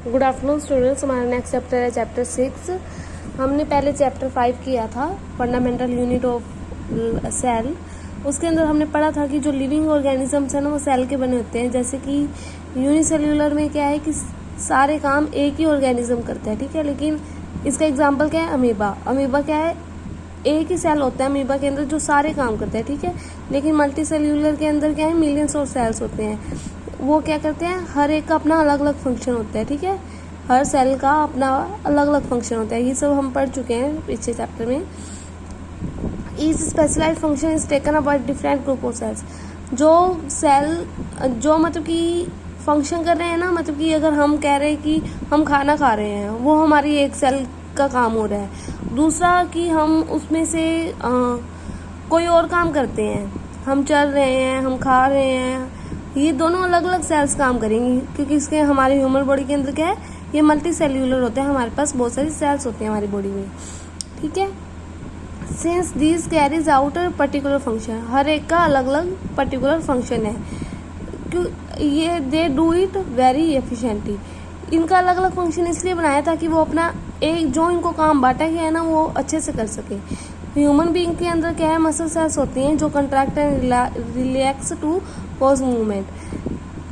Good afternoon students. हमारा next chapter है chapter 6। हमने पहले चैप्टर 5 किया था, फंडामेंटल यूनिट ऑफ सेल। उसके अंदर हमने पढ़ा था कि जो लिविंग ऑर्गेनिजम्स है ना वो सेल के बने होते हैं। जैसे कि यूनिसेल्यूलर में क्या है कि सारे काम एक ही ऑर्गेनिज्म करता है, ठीक है। लेकिन इसका एग्जाम्पल क्या है, अमीबा। अमीबा क्या है, एक ही सेल होता है अमीबा के अंदर जो सारे काम करता है, ठीक है। लेकिन मल्टी सेल्यूलर के अंदर क्या है, मिलियंस ऑफ सेल्स होते हैं। वो क्या करते हैं, हर एक का अपना अलग अलग फंक्शन होता है, ठीक है। हर सेल का अपना अलग अलग फंक्शन होता है। ये सब हम पढ़ चुके हैं पिछले चैप्टर में। Each specialized function is taken up by different group of cells. जो सेल जो मतलब कि फंक्शन कर रहे हैं ना, मतलब कि अगर हम कह रहे हैं कि हम खाना खा रहे हैं, वो हमारी एक सेल का काम हो रहा है। दूसरा कि हम उसमें से कोई और काम करते हैं, हम चल रहे हैं, हम खा रहे हैं, ये दोनों अलग अलग सेल्स काम करेंगी। क्योंकि इसके हमारे ह्यूमन बॉडी के अंदर क्या है, ये मल्टी सेल्यूलर होते हैं। हमारे पास बहुत सारी सेल्स होती हैं हमारी बॉडी में, ठीक है। Since these carries out a particular function, हर एक का अलग अलग पर्टिकुलर फंक्शन है। क्यों ये they do it very efficiently. इनका अलग अलग फंक्शन इसलिए बनाया ताकि वो अपना एक जो इनको काम बांटा गया है ना वो अच्छे से कर सके। ह्यूमन बीइंग के अंदर क्या है, मसल सेल्स होती हैं जो contract and relax to cause movement.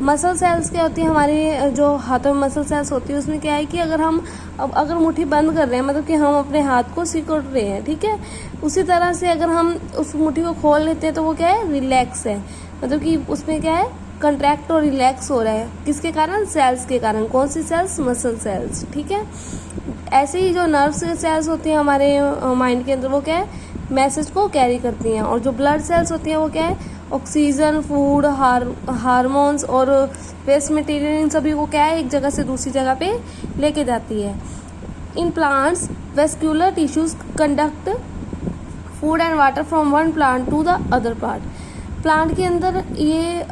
Muscle cells क्या होती है, हमारे जो हाथों में मसल सेल्स होती है उसमें क्या है कि अगर मुट्ठी बंद कर रहे हैं, मतलब कि हम अपने हाथ को सिकुड़ रहे हैं, ठीक है। उसी तरह से अगर हम उस मुट्ठी को खोल लेते हैं तो वो क्या है, रिलैक्स है। मतलब कि उसमें क्या है, कंट्रैक्ट और रिलैक्स हो रहा है। किसके कारण, सेल्स के कारण। कौन सी सेल्स, मसल सेल्स, ठीक है। ऐसे ही जो नर्व सेल्स होती हैं हमारे माइंड के अंदर, वो क्या है, मैसेज को कैरी करती हैं। और जो ब्लड सेल्स होती हैं वो क्या है, ऑक्सीजन, फूड, हार्मोन्स और वेस्ट मटेरियल, इन सभी को क्या है, एक जगह से दूसरी जगह पे लेके जाती है। In plants vascular tissues conduct food and water from one plant to the other plant. Plant के अंदर ये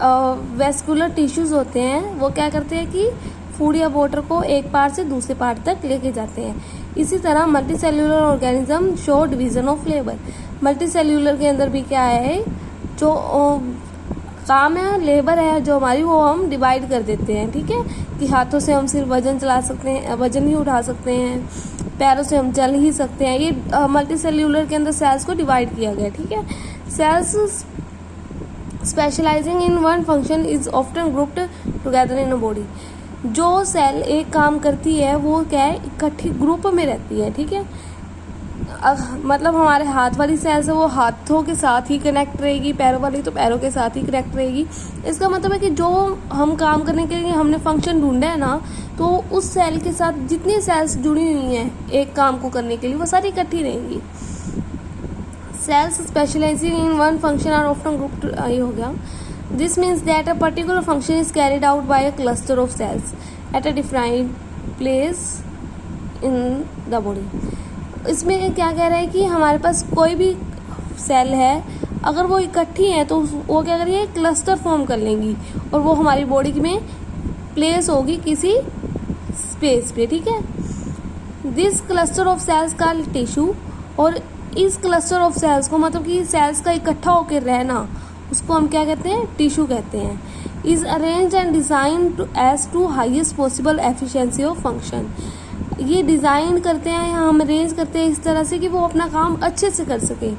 वेस्कुलर टिश्यूज होते हैं, वो क्या करते हैं कि फूड या वाटर को एक पार्ट से दूसरे पार्ट तक लेके जाते हैं। इसी तरह multi cellular organism show division of labour. Multi cellular के अंदर भी क्या है, जो काम है, लेबर है जो हमारी, वो हम डिवाइड कर देते हैं, ठीक है। कि हाथों से हम सिर्फ वजन चला सकते हैं, वजन ही उठा सकते हैं, पैरों से हम चल ही सकते हैं। ये मल्टी सेल्यूलर के अंदर सेल्स को डिवाइड किया गया, ठीक है। Cells specializing in one function is often grouped together in a body. जो सेल एक काम करती है वो क्या है, इकट्ठी ग्रुप में रहती है, ठीक है। मतलब हमारे हाथ वाली सेल्स है वो हाथों के साथ ही कनेक्ट रहेगी, पैरों वाली तो पैरों के साथ ही कनेक्ट रहेगी। इसका मतलब है कि जो हम काम करने के लिए हमने फंक्शन ढूंढा है ना, तो उस सेल के साथ जितनी सेल्स जुड़ी हुई हैं एक काम को करने के लिए, वो सारी इकट्ठी रहेंगी। Cells specializing in one function are often grouped, ये हो गया। This means that a particular function is carried out by a cluster of cells at a defined place in the body. इसमें क्या कह रहा है कि हमारे पास कोई भी सेल है, अगर वो इकट्ठी है तो वो क्या करेंगे, क्लस्टर फॉर्म कर लेंगी और वो हमारी बॉडी में प्लेस होगी किसी स्पेस पे, ठीक है। दिस क्लस्टर ऑफ सेल्स का टिश्यू, और इस क्लस्टर ऑफ सेल्स को, मतलब कि सेल्स का इकट्ठा होकर रहना, उसको हम क्या कहते हैं, टिश्यू कहते हैं। Is arrange and design as to highest possible efficiency of function. ये डिजाइन करते हैं या हम अरेंज करते हैं इस तरह से कि वो अपना काम अच्छे से कर सके।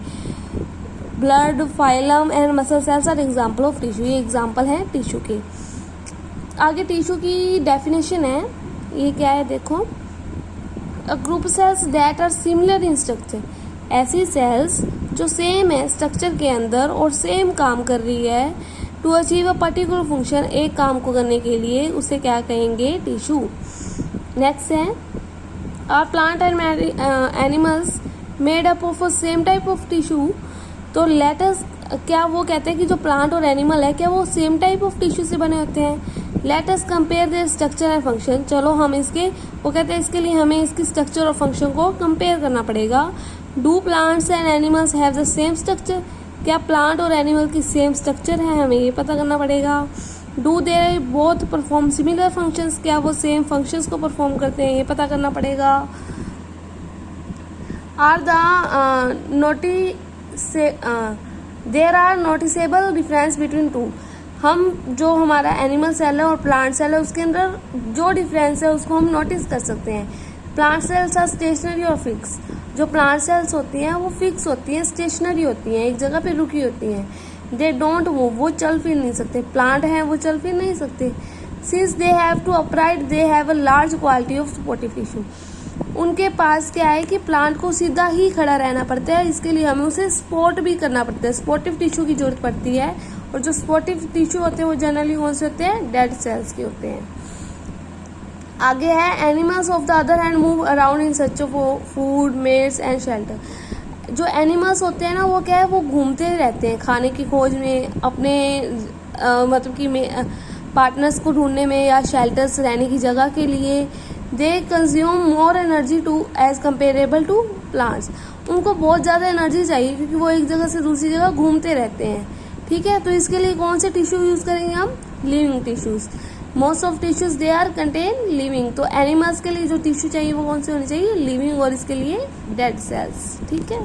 Blood, phloem and muscle cells are example of tissue. ये एग्जाम्पल है टिश्यू के। आगे टिश्यू की डेफिनेशन है, ये क्या है देखो, a group cells that are similar in structure. ऐसी सेल्स जो सेम है स्ट्रक्चर के अंदर और सेम काम कर रही है, to achieve a particular function, एक काम को करने के लिए, उसे क्या कहेंगे, टिश्यू। नेक्स्ट है, are plant and animals made up of same type of tissue. तो लेटस, क्या वो कहते हैं कि जो प्लांट और एनिमल है क्या वो सेम टाइप ऑफ टिश्यू से बने होते हैं। Let us compare there structure and function. चलो हम इसके, वो कहते हैं इसके लिए हमें इसकी स्ट्रक्चर और फंक्शन को कंपेयर करना पड़ेगा। Do plants and animals have the same structure. क्या प्लांट और एनिमल की सेम स्ट्रक्चर है, हमें ये पता करना पड़ेगा। Do they both perform similar functions. क्या वो सेम फंक्शंस को परफॉर्म करते हैं, ये पता करना पड़ेगा। Are the there are noticeable difference between two. हम जो हमारा एनिमल सेल है और प्लांट सेल है उसके अंदर जो डिफरेंस है उसको हम नोटिस कर सकते हैं। प्लांट सेल्स आर स्टेशनरी और फिक्स। जो प्लांट सेल्स होती हैं वो फिक्स होती हैं, स्टेशनरी होती हैं, एक जगह पे रुकी होती हैं। दे डोंट मूव, वो चल फिर नहीं सकते। प्लांट हैं वो चल फिर नहीं सकते। Since they have to upright they have a large quality of supportive tissue. उनके पास क्या है कि प्लांट को सीधा ही खड़ा रहना पड़ता है, इसके लिए हमें उसे सपोर्ट भी करना पड़ता है, सपोर्टिव टिश्यू की जरूरत पड़ती है। और जो सपोर्टिव टिश्यू होते हैं वो जनरली कौन से होते हैं? डेड सेल्स के होते हैं। आगे है animals of the other hand move around in search of food, mates and shelter. जो एनिमल्स होते हैं ना वो क्या है, वो घूमते रहते हैं खाने की खोज में, अपने मतलब कि पार्टनर्स को ढूंढने में या शेल्टर्स रहने की जगह के लिए। They consume more energy to as comparable to plants. उनको बहुत ज़्यादा एनर्जी चाहिए क्योंकि वो एक जगह से दूसरी जगह घूमते रहते हैं। ठीक है, तो इसके लिए कौन से टिश्यू यूज करेंगे हम? Living tissues. Most of tissues they are contain living. तो एनिमल्स के लिए जो टिश्यू चाहिए वो कौन से होने चाहिए? लिविंग, और इसके लिए डेड सेल्स। ठीक है।